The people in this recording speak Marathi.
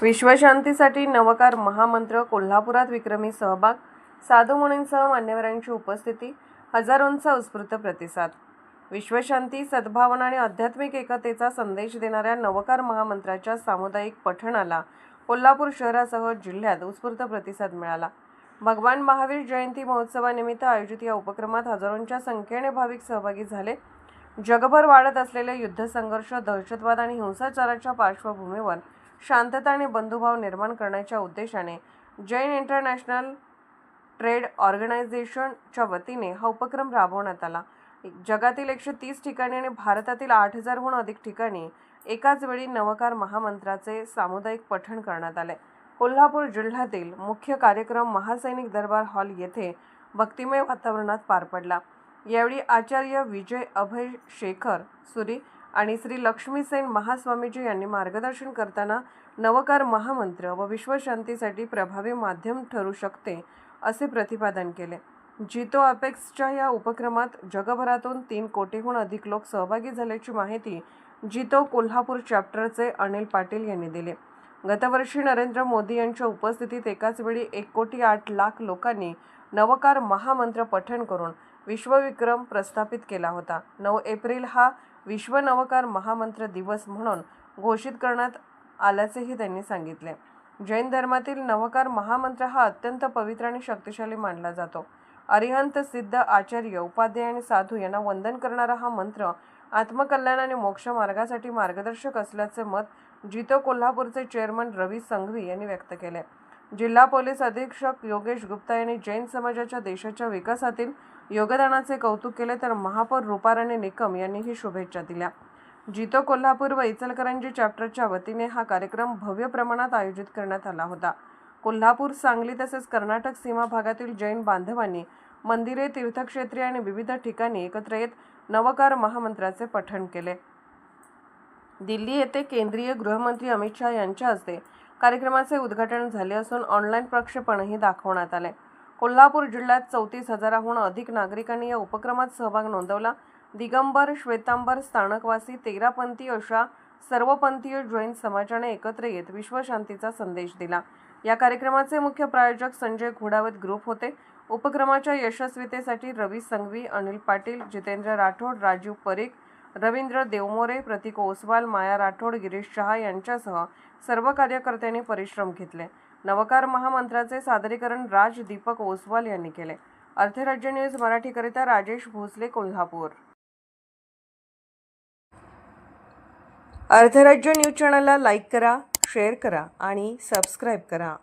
विश्वशांतीसाठी नवकार महामंत्र कोल्हापुरात विक्रमी सहभाग, साधू मुनींसह मान्यवरांची उपस्थिती, हजारोंचा उत्स्फूर्त प्रतिसाद। विश्वशांती, सद्भावना आणि आध्यात्मिक एकतेचा संदेश देणाऱ्या नवकार महामंत्राच्या सामुदायिक पठणाला कोल्हापूर शहरासह जिल्ह्यात उत्स्फूर्त प्रतिसाद मिळाला। भगवान महावीर जयंती महोत्सवानिमित्त आयोजित या उपक्रमात हजारोंच्या संख्येने भाविक सहभागी झाले। जगभर वाढत असलेले युद्ध, संघर्ष, दहशतवाद आणि हिंसाचाराच्या पार्श्वभूमीवर शांतता आणि बंधुभाव निर्माण करण्याच्या उद्देशाने जैन इंटरनॅशनल ट्रेड ऑर्गनायझेशनच्या वतीने हा उपक्रम राबवण्यात आला। जगातील 130 ठिकाणी आणि भारतातील 8000हून अधिक ठिकाणी एकाच वेळी नवकार महामंत्राचे सामुदायिक पठण करण्यात आले। कोल्हापूर जिल्ह्यातील मुख्य कार्यक्रम महासैनिक दरबार हॉल येथे भक्तिमय वातावरणात पार पडला। यावेळी आचार्य विजय अभय शेखर सुरी आणि श्री लक्ष्मीसेन महास्वामीजी यांनी मार्गदर्शन करताना नवकार महामंत्र व विश्वशांतीसाठी प्रभावी माध्यम ठरू शकते असे प्रतिपादन केले। जितो अपेक्सच्या या उपक्रमात जगभरातून 3 कोटीहून अधिक लोक सहभागी झाल्याची माहिती जितो कोल्हापूर चॅप्टरचे अनिल पाटील यांनी दिली। गतवर्षी नरेंद्र मोदी यांच्या उपस्थितीत एकाच वेळी 1,08,00,000 लोकांनी नवकार महामंत्र पठण करून विश्वविक्रम प्रस्थापित केला होता। 9 एप्रिल हा विश्व नवकार महामंत्र दिवस म्हणून घोषित करण्यात आल्याचेही त्यांनी सांगितले। जैन धर्मातील नवकार महामंत्र हा अत्यंत पवित्र आणि शक्तिशाली मानला जातो। अरिहंत, सिद्ध, आचार्य, उपाध्याय आणि साधू यांना वंदन करणारा हा मंत्र आत्मकल्याण आणि मोक्ष मार्गासाठी मार्गदर्शक असल्याचे मत जितो कोल्हापूरचे चेअरमन रवी संघवी यांनी व्यक्त केले। जिल्हा पोलीस अधीक्षक योगेश गुप्ता यांनी जैन समाजाच्या देशाच्या विकासातील योगदानाचे कौतुक केले, तर महापौर रूपाराणी निकम यांनीही शुभेच्छा दिल्या। जितो कोल्हापूर व इचलकरंजी चॅप्टरच्या वतीने हा कार्यक्रम भव्य प्रमाणात आयोजित करण्यात आला होता। कोल्हापूर, सांगली तसेच कर्नाटक सीमा भागातील जैन बांधवांनी मंदिरे, तीर्थक्षेत्रे आणि विविध ठिकाणी एकत्र येत नवकार महामंत्राचे पठण केले। दिल्ली येथे केंद्रीय गृहमंत्री अमित शहा यांच्या हस्ते कार्यक्रमाचे उद्घाटन झाले असून ऑनलाईन प्रक्षेपणही दाखवण्यात आले। कोल्हापूर जिल्ह्यात 34,000हून अधिक नागरिकांनी या उपक्रमात सहभाग नोंदवला। दिगंबर, श्वेतांबर, स्थानकवासी, तेरापंथी अशा सर्वपंथीय जैन समाजाने एकत्र येत विश्वशांतीचा संदेश दिला। या कार्यक्रमाचे मुख्य प्रायोजक संजय घोडावत ग्रुप होते। उपक्रमाच्या यशस्वीतेसाठी रवी संघवी, अनिल पाटील, जितेंद्र राठोड, राजीव परीख, रवींद्र देवमोरे, प्रतीक ओसवाल, माया राठोड, गिरीश शहा यांच्यासह सर्व कार्यकर्त्यांनी परिश्रम घेतले। नवकार महामंत्राचे सादरीकरण राज दीपक ओसवाल यांनी केले। अर्थराज्य न्यूज मराठीकरिता राजेश भोसले, कोल्हापूर। अर्थराज्य न्यूज चॅनलला लाईक करा, शेअर करा आणि सबस्क्राईब करा।